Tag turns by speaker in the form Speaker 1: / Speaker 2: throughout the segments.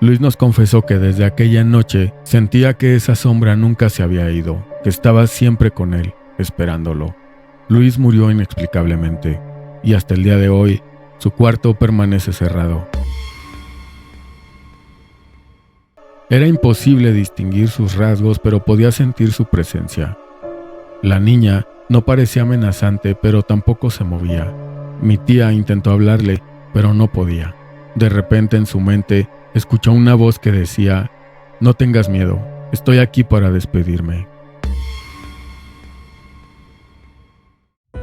Speaker 1: Luis nos confesó que desde aquella noche sentía que esa sombra nunca se había ido, que estaba siempre con él, esperándolo. Luis murió inexplicablemente, y hasta el día de hoy, su cuarto permanece cerrado. Era imposible distinguir sus rasgos, pero podía sentir su presencia. La niña no parecía amenazante, pero tampoco se movía. Mi tía intentó hablarle, pero no podía. De repente en su mente escuchó una voz que decía: «No tengas miedo, estoy aquí para despedirme».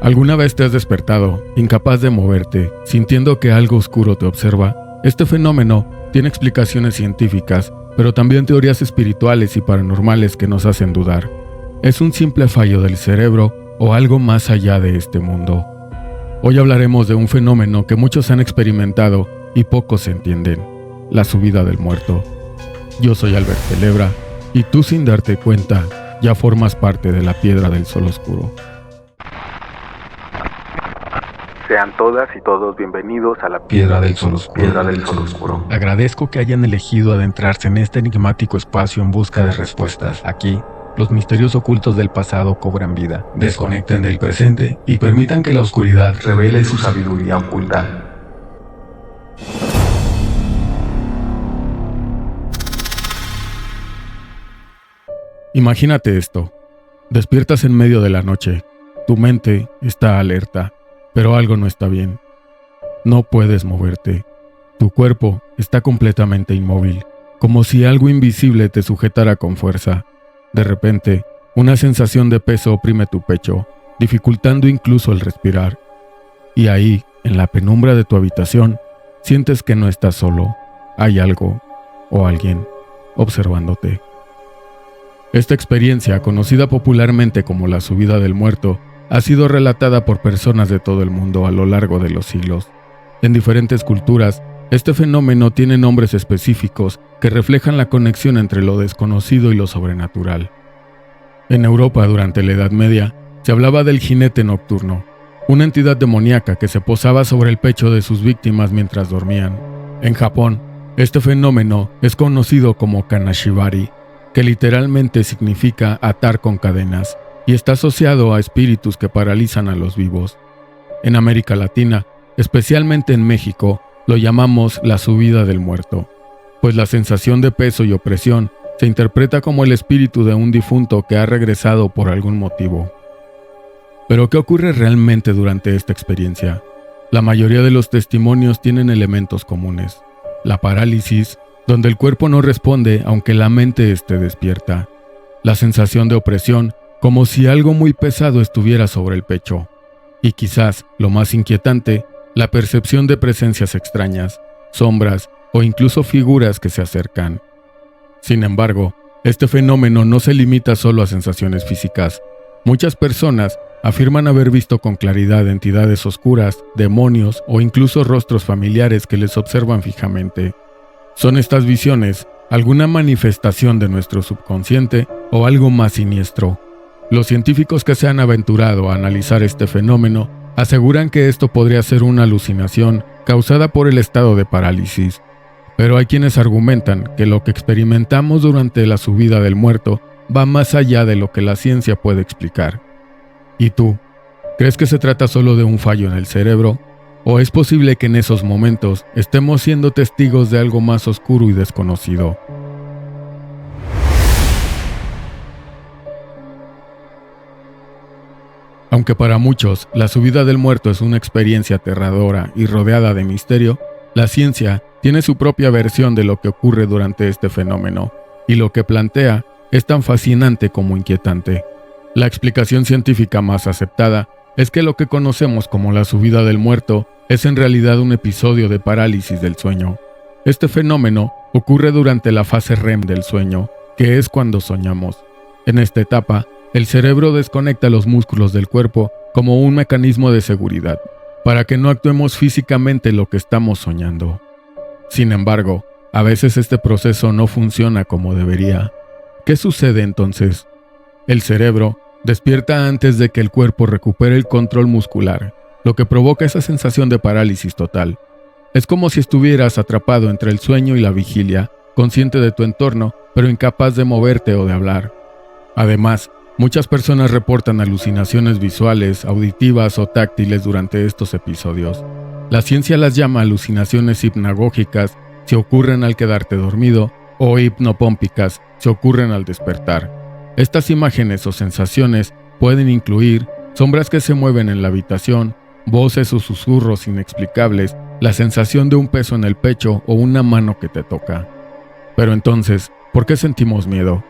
Speaker 1: ¿Alguna vez te has despertado, incapaz de moverte, sintiendo que algo oscuro te observa? Este fenómeno tiene explicaciones científicas, pero también teorías espirituales y paranormales que nos hacen dudar. ¿Es un simple fallo del cerebro o algo más allá de este mundo? Hoy hablaremos de un fenómeno que muchos han experimentado y pocos entienden: la subida del muerto. Yo soy Albert Celebra, y tú, sin darte cuenta, ya formas parte de la Piedra del Sol Oscuro.
Speaker 2: Sean todas y todos bienvenidos a la Piedra del Sol Oscuro. Piedra del Sol Oscuro.
Speaker 1: Agradezco que hayan elegido adentrarse en este enigmático espacio en busca de respuestas. Aquí, los misterios ocultos del pasado cobran vida. Desconecten del presente y permitan que la oscuridad
Speaker 2: revele su sabiduría oculta.
Speaker 1: Imagínate esto. Despiertas en medio de la noche. Tu mente está alerta, pero algo no está bien. No puedes moverte. Tu cuerpo está completamente inmóvil, como si algo invisible te sujetara con fuerza. De repente, una sensación de peso oprime tu pecho, dificultando incluso el respirar. Y ahí, en la penumbra de tu habitación, sientes que no estás solo. Hay algo o alguien observándote. Esta experiencia, conocida popularmente como la subida del muerto, ha sido relatada por personas de todo el mundo a lo largo de los siglos. En diferentes culturas, este fenómeno tiene nombres específicos que reflejan la conexión entre lo desconocido y lo sobrenatural. En Europa, durante la Edad Media, se hablaba del jinete nocturno, una entidad demoníaca que se posaba sobre el pecho de sus víctimas mientras dormían. En Japón, este fenómeno es conocido como kanashibari, que literalmente significa atar con cadenas, y está asociado a espíritus que paralizan a los vivos. En América Latina, especialmente en México, lo llamamos la subida del muerto, pues la sensación de peso y opresión se interpreta como el espíritu de un difunto que ha regresado por algún motivo. ¿Pero qué ocurre realmente durante esta experiencia? La mayoría de los testimonios tienen elementos comunes: la parálisis, donde el cuerpo no responde aunque la mente esté despierta; la sensación de opresión, como si algo muy pesado estuviera sobre el pecho; y quizás, lo más inquietante, la percepción de presencias extrañas, sombras o incluso figuras que se acercan. Sin embargo, este fenómeno no se limita solo a sensaciones físicas. Muchas personas afirman haber visto con claridad entidades oscuras, demonios o incluso rostros familiares que les observan fijamente. ¿Son estas visiones alguna manifestación de nuestro subconsciente o algo más siniestro? Los científicos que se han aventurado a analizar este fenómeno aseguran que esto podría ser una alucinación causada por el estado de parálisis. Pero hay quienes argumentan que lo que experimentamos durante la subida del muerto va más allá de lo que la ciencia puede explicar. ¿Y tú? ¿Crees que se trata solo de un fallo en el cerebro? ¿O es posible que en esos momentos estemos siendo testigos de algo más oscuro y desconocido? Aunque para muchos la subida del muerto es una experiencia aterradora y rodeada de misterio, la ciencia tiene su propia versión de lo que ocurre durante este fenómeno, y lo que plantea es tan fascinante como inquietante. La explicación científica más aceptada es que lo que conocemos como la subida del muerto es en realidad un episodio de parálisis del sueño. Este fenómeno ocurre durante la fase REM del sueño, que es cuando soñamos. En esta etapa, el cerebro desconecta los músculos del cuerpo como un mecanismo de seguridad, para que no actuemos físicamente lo que estamos soñando. Sin embargo, a veces este proceso no funciona como debería. ¿Qué sucede entonces? El cerebro despierta antes de que el cuerpo recupere el control muscular, lo que provoca esa sensación de parálisis total. Es como si estuvieras atrapado entre el sueño y la vigilia, consciente de tu entorno, pero incapaz de moverte o de hablar. Además, muchas personas reportan alucinaciones visuales, auditivas o táctiles durante estos episodios. La ciencia las llama alucinaciones hipnagógicas si ocurren al quedarte dormido o hipnopómpicas si ocurren al despertar. Estas imágenes o sensaciones pueden incluir sombras que se mueven en la habitación, voces o susurros inexplicables, la sensación de un peso en el pecho o una mano que te toca. Pero entonces, ¿por qué sentimos miedo?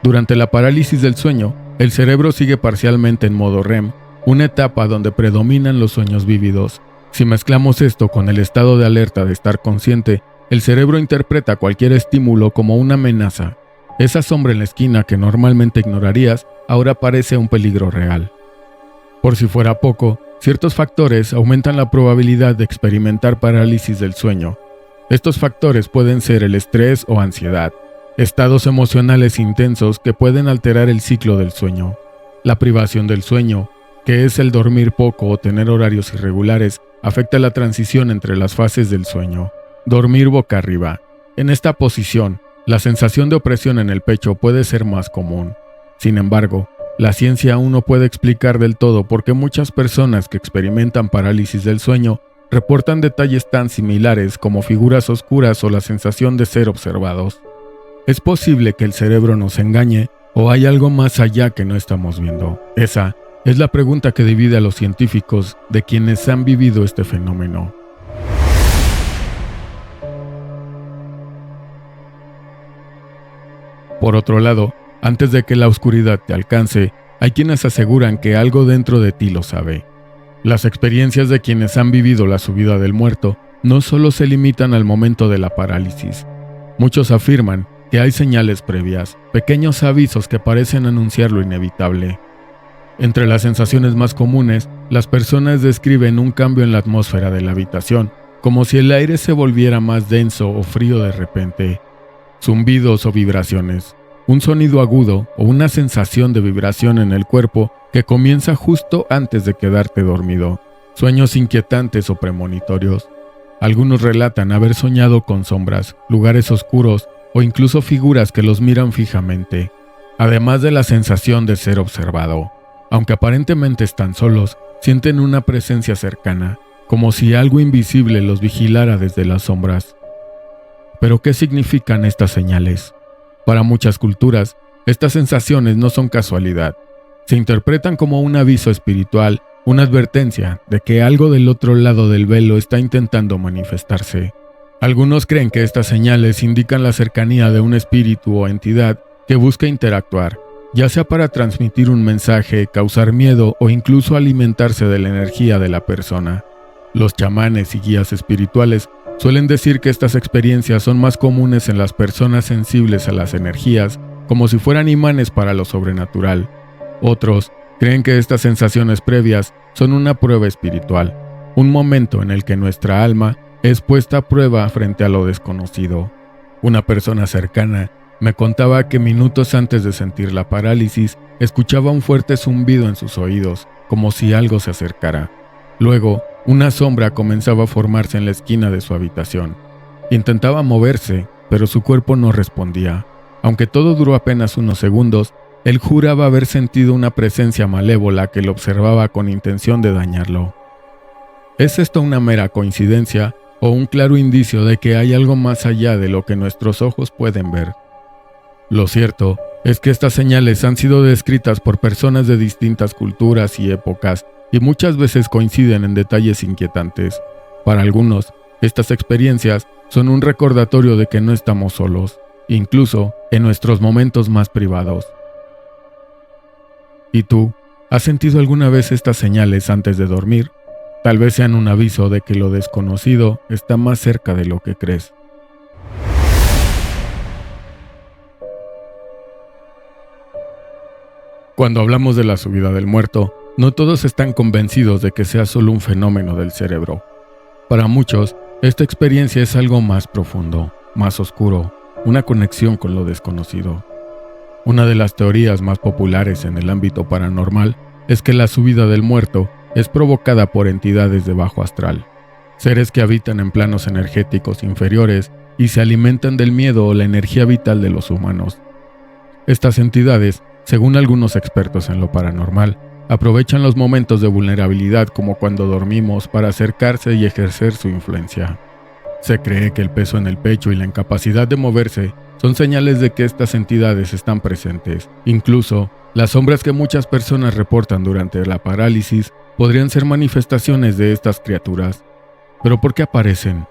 Speaker 1: Durante la parálisis del sueño, el cerebro sigue parcialmente en modo REM, una etapa donde predominan los sueños vívidos. Si mezclamos esto con el estado de alerta de estar consciente, el cerebro interpreta cualquier estímulo como una amenaza. Esa sombra en la esquina que normalmente ignorarías, ahora parece un peligro real. Por si fuera poco, ciertos factores aumentan la probabilidad de experimentar parálisis del sueño. Estos factores pueden ser el estrés o ansiedad, estados emocionales intensos que pueden alterar el ciclo del sueño, la privación del sueño, que es el dormir poco o tener horarios irregulares, afecta la transición entre las fases del sueño. Dormir boca arriba. En esta posición, la sensación de opresión en el pecho puede ser más común. Sin embargo, la ciencia aún no puede explicar del todo por qué muchas personas que experimentan parálisis del sueño reportan detalles tan similares como figuras oscuras o la sensación de ser observados. ¿Es posible que el cerebro nos engañe o hay algo más allá que no estamos viendo? Esa es la pregunta que divide a los científicos de quienes han vivido este fenómeno. Por otro lado, antes de que la oscuridad te alcance, hay quienes aseguran que algo dentro de ti lo sabe. Las experiencias de quienes han vivido la subida del muerto no solo se limitan al momento de la parálisis. Muchos afirman que hay señales previas, pequeños avisos que parecen anunciar lo inevitable. Entre las sensaciones más comunes, las personas describen un cambio en la atmósfera de la habitación, como si el aire se volviera más denso o frío de repente. Zumbidos o vibraciones, un sonido agudo o una sensación de vibración en el cuerpo que comienza justo antes de quedarte dormido, sueños inquietantes o premonitorios. Algunos relatan haber soñado con sombras, lugares oscuros o incluso figuras que los miran fijamente, además de la sensación de ser observado. Aunque aparentemente están solos, sienten una presencia cercana, como si algo invisible los vigilara desde las sombras. ¿Pero qué significan estas señales? Para muchas culturas, estas sensaciones no son casualidad. Se interpretan como un aviso espiritual, una advertencia de que algo del otro lado del velo está intentando manifestarse. Algunos creen que estas señales indican la cercanía de un espíritu o entidad que busca interactuar, ya sea para transmitir un mensaje, causar miedo o incluso alimentarse de la energía de la persona. Los chamanes y guías espirituales suelen decir que estas experiencias son más comunes en las personas sensibles a las energías, como si fueran imanes para lo sobrenatural. Otros creen que estas sensaciones previas son una prueba espiritual, un momento en el que nuestra alma es puesta a prueba frente a lo desconocido. Una persona cercana me contaba que minutos antes de sentir la parálisis, escuchaba un fuerte zumbido en sus oídos, como si algo se acercara. Luego, una sombra comenzaba a formarse en la esquina de su habitación. Intentaba moverse, pero su cuerpo no respondía. Aunque todo duró apenas unos segundos, él juraba haber sentido una presencia malévola que lo observaba con intención de dañarlo. ¿Es esto una mera coincidencia o un claro indicio de que hay algo más allá de lo que nuestros ojos pueden ver? Lo cierto es que estas señales han sido descritas por personas de distintas culturas y épocas, y muchas veces coinciden en detalles inquietantes. Para algunos, estas experiencias son un recordatorio de que no estamos solos, incluso en nuestros momentos más privados. ¿Y tú? ¿Has sentido alguna vez estas señales antes de dormir? Tal vez sean un aviso de que lo desconocido está más cerca de lo que crees. Cuando hablamos de la subida del muerto, no todos están convencidos de que sea solo un fenómeno del cerebro. Para muchos, esta experiencia es algo más profundo, más oscuro, una conexión con lo desconocido. Una de las teorías más populares en el ámbito paranormal es que la subida del muerto es provocada por entidades de bajo astral. seres que habitan en planos energéticos inferiores y se alimentan del miedo o la energía vital de los humanos. Estas entidades, según algunos expertos en lo paranormal, aprovechan los momentos de vulnerabilidad como cuando dormimos para acercarse y ejercer su influencia. Se cree que el peso en el pecho y la incapacidad de moverse son señales de que estas entidades están presentes. Incluso, las sombras que muchas personas reportan durante la parálisis podrían ser manifestaciones de estas criaturas. ¿Pero por qué aparecen?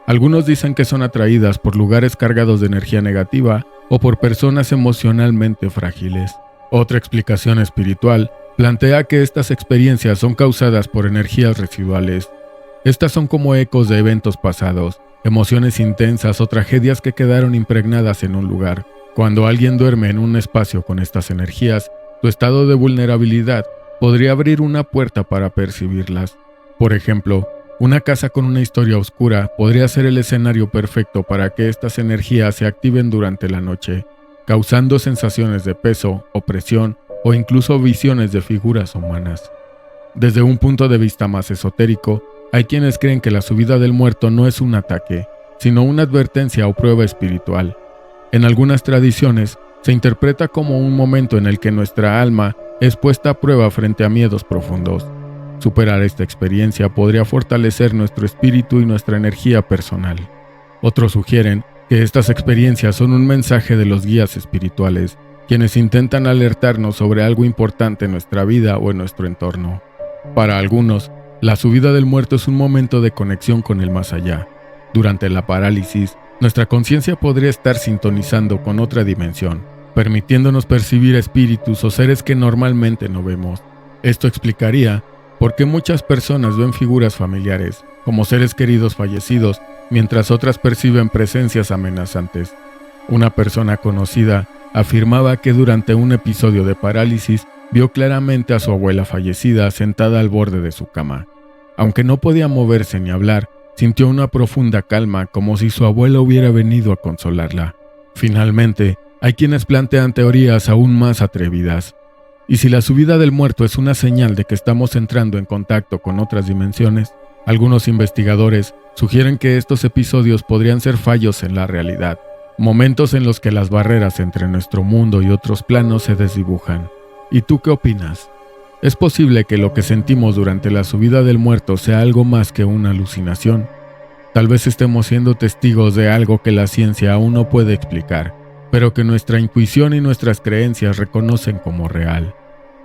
Speaker 1: Algunos dicen que son atraídas por lugares cargados de energía negativa o por personas emocionalmente frágiles. Otra explicación espiritual plantea que estas experiencias son causadas por energías residuales. Estas son como ecos de eventos pasados, emociones intensas o tragedias que quedaron impregnadas en un lugar. Cuando alguien duerme en un espacio con estas energías, su estado de vulnerabilidad podría abrir una puerta para percibirlas. Por ejemplo, una casa con una historia oscura podría ser el escenario perfecto para que estas energías se activen durante la noche, causando sensaciones de peso, opresión o incluso visiones de figuras humanas. Desde un punto de vista más esotérico, hay quienes creen que la subida del muerto no es un ataque, sino una advertencia o prueba espiritual. En algunas tradiciones, se interpreta como un momento en el que nuestra alma es puesta a prueba frente a miedos profundos. Superar esta experiencia podría fortalecer nuestro espíritu y nuestra energía personal. Otros sugieren que estas experiencias son un mensaje de los guías espirituales, quienes intentan alertarnos sobre algo importante en nuestra vida o en nuestro entorno. Para algunos, la subida del muerto es un momento de conexión con el más allá. Durante la parálisis, nuestra conciencia podría estar sintonizando con otra dimensión, permitiéndonos percibir espíritus o seres que normalmente no vemos. Esto explicaría por qué muchas personas ven figuras familiares, como seres queridos fallecidos, mientras otras perciben presencias amenazantes. Una persona conocida afirmaba que durante un episodio de parálisis vio claramente a su abuela fallecida sentada al borde de su cama. Aunque no podía moverse ni hablar, sintió una profunda calma como si su abuela hubiera venido a consolarla. Finalmente, hay quienes plantean teorías aún más atrevidas. ¿Y si la subida del muerto es una señal de que estamos entrando en contacto con otras dimensiones? Algunos investigadores sugieren que estos episodios podrían ser fallos en la realidad, momentos en los que las barreras entre nuestro mundo y otros planos se desdibujan. ¿Y tú qué opinas? ¿Es posible que lo que sentimos durante la subida del muerto sea algo más que una alucinación? Tal vez estemos siendo testigos de algo que la ciencia aún no puede explicar, pero que nuestra intuición y nuestras creencias reconocen como real.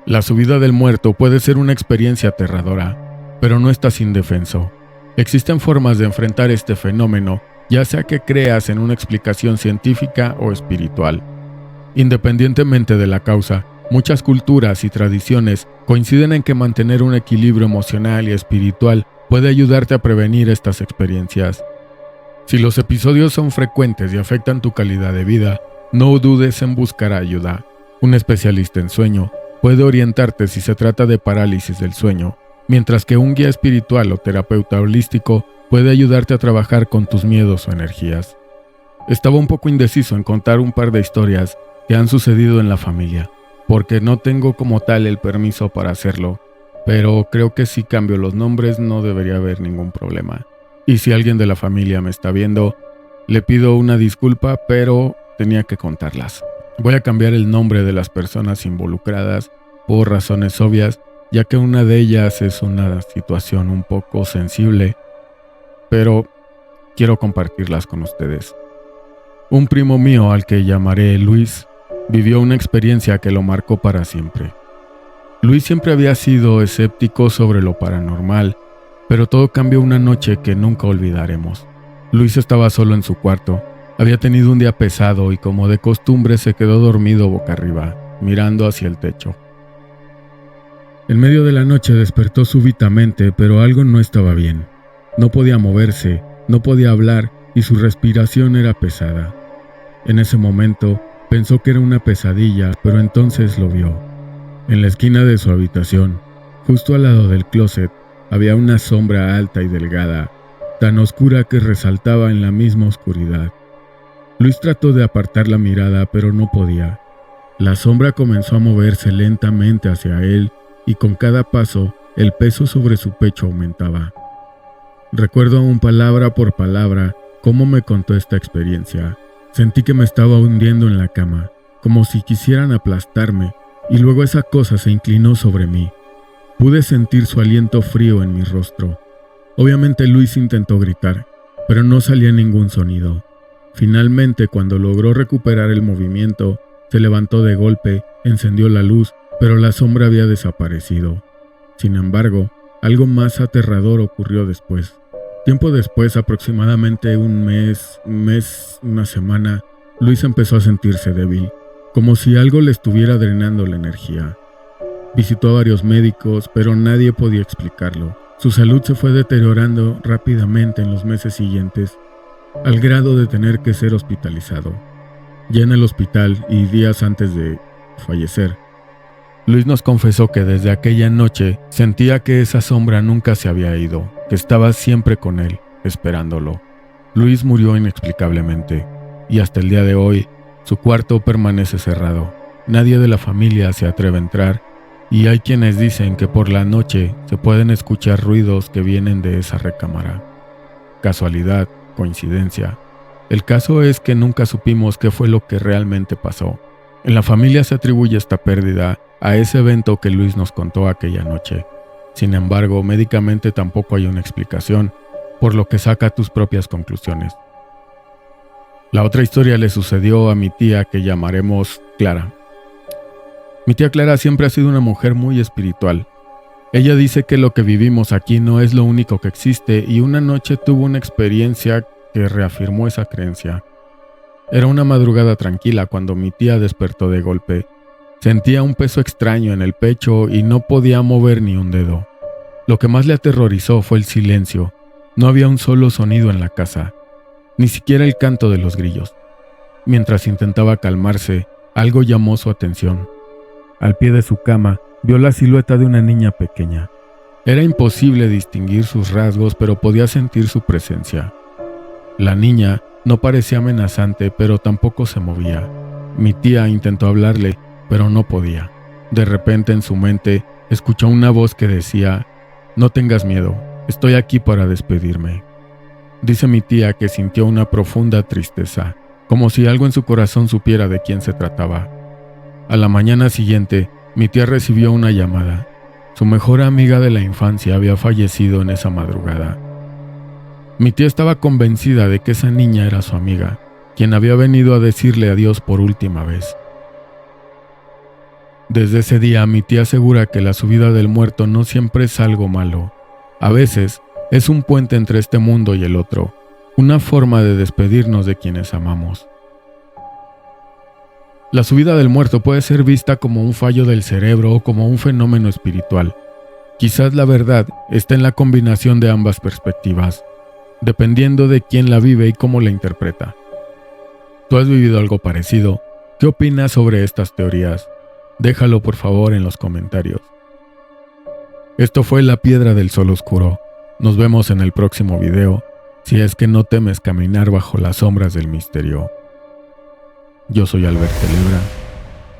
Speaker 1: La subida del muerto puede ser una experiencia aterradora, pero no estás indefenso. Existen formas de enfrentar este fenómeno, ya sea que creas en una explicación científica o espiritual. Independientemente de la causa, muchas culturas y tradiciones coinciden en que mantener un equilibrio emocional y espiritual puede ayudarte a prevenir estas experiencias. Si los episodios son frecuentes y afectan tu calidad de vida, no dudes en buscar ayuda. Un especialista en sueño puede orientarte si se trata de parálisis del sueño, mientras que un guía espiritual o terapeuta holístico puede ayudarte a trabajar con tus miedos o energías. Estaba un poco indeciso en contar un par de historias que han sucedido en la familia, porque no tengo como tal el permiso para hacerlo, pero creo que si cambio los nombres no debería haber ningún problema. Y si alguien de la familia me está viendo, le pido una disculpa, pero tenía que contarlas. Voy a cambiar el nombre de las personas involucradas por razones obvias, ya que una de ellas es una situación un poco sensible, pero quiero compartirlas con ustedes. Un primo mío, al que llamaré Luis, vivió una experiencia que lo marcó para siempre. Luis siempre había sido escéptico sobre lo paranormal, pero todo cambió una noche que nunca olvidaremos. Luis estaba solo en su cuarto, había tenido un día pesado y como de costumbre se quedó dormido boca arriba, mirando hacia el techo. En medio de la noche despertó súbitamente, pero algo no estaba bien. No podía moverse, no podía hablar y su respiración era pesada. En ese momento pensó que era una pesadilla, pero entonces lo vio. En la esquina de su habitación, justo al lado del closet, había una sombra alta y delgada, tan oscura que resaltaba en la misma oscuridad. Luis trató de apartar la mirada, pero no podía. La sombra comenzó a moverse lentamente hacia él y con cada paso, el peso sobre su pecho aumentaba. Recuerdo aún palabra por palabra cómo me contó esta experiencia. Sentí que me estaba hundiendo en la cama, como si quisieran aplastarme, y luego esa cosa se inclinó sobre mí. Pude sentir su aliento frío en mi rostro. Obviamente Luis intentó gritar, pero no salía ningún sonido. Finalmente, cuando logró recuperar el movimiento, se levantó de golpe, encendió la luz, pero la sombra había desaparecido. Sin embargo, algo más aterrador ocurrió después. Tiempo después, aproximadamente un mes, una semana, Luis empezó a sentirse débil, como si algo le estuviera drenando la energía. Visitó a varios médicos, pero nadie podía explicarlo. Su salud se fue deteriorando rápidamente en los meses siguientes, al grado de tener que ser hospitalizado. Ya en el hospital y días antes de fallecer, Luis nos confesó que desde aquella noche sentía que esa sombra nunca se había ido, que estaba siempre con él, esperándolo. Luis murió inexplicablemente, y hasta el día de hoy, su cuarto permanece cerrado. Nadie de la familia se atreve a entrar, y hay quienes dicen que por la noche se pueden escuchar ruidos que vienen de esa recámara. Casualidad, coincidencia. El caso es que nunca supimos qué fue lo que realmente pasó. En la familia se atribuye esta pérdida a ese evento que Luis nos contó aquella noche. Sin embargo, médicamente tampoco hay una explicación, por lo que saca tus propias conclusiones. La otra historia le sucedió a mi tía, que llamaremos Clara. Mi tía Clara siempre ha sido una mujer muy espiritual. Ella dice que lo que vivimos aquí no es lo único que existe, y una noche tuvo una experiencia que reafirmó esa creencia. Era una madrugada tranquila cuando mi tía despertó de golpe. Sentía un peso extraño en el pecho y no podía mover ni un dedo. Lo que más le aterrorizó fue el silencio. No había un solo sonido en la casa, ni siquiera el canto de los grillos. Mientras intentaba calmarse, algo llamó su atención. Al pie de su cama, vio la silueta de una niña pequeña. Era imposible distinguir sus rasgos, pero podía sentir su presencia. La niña no parecía amenazante, pero tampoco se movía. Mi tía intentó hablarle, pero no podía. De repente, en su mente, escuchó una voz que decía: «No tengas miedo, estoy aquí para despedirme». Dice mi tía que sintió una profunda tristeza, como si algo en su corazón supiera de quién se trataba. A la mañana siguiente, mi tía recibió una llamada. Su mejor amiga de la infancia había fallecido en esa madrugada. Mi tía estaba convencida de que esa niña era su amiga, quien había venido a decirle adiós por última vez. Desde ese día, mi tía asegura que la subida del muerto no siempre es algo malo. A veces, es un puente entre este mundo y el otro, una forma de despedirnos de quienes amamos. La subida del muerto puede ser vista como un fallo del cerebro o como un fenómeno espiritual. Quizás la verdad está en la combinación de ambas perspectivas, dependiendo de quién la vive y cómo la interpreta. ¿Tú has vivido algo parecido? ¿Qué opinas sobre estas teorías? Déjalo por favor en los comentarios. Esto fue La Piedra del Sol Oscuro. Nos vemos en el próximo video, si es que no temes caminar bajo las sombras del misterio. Yo soy Albert Celebra.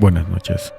Speaker 1: Buenas noches.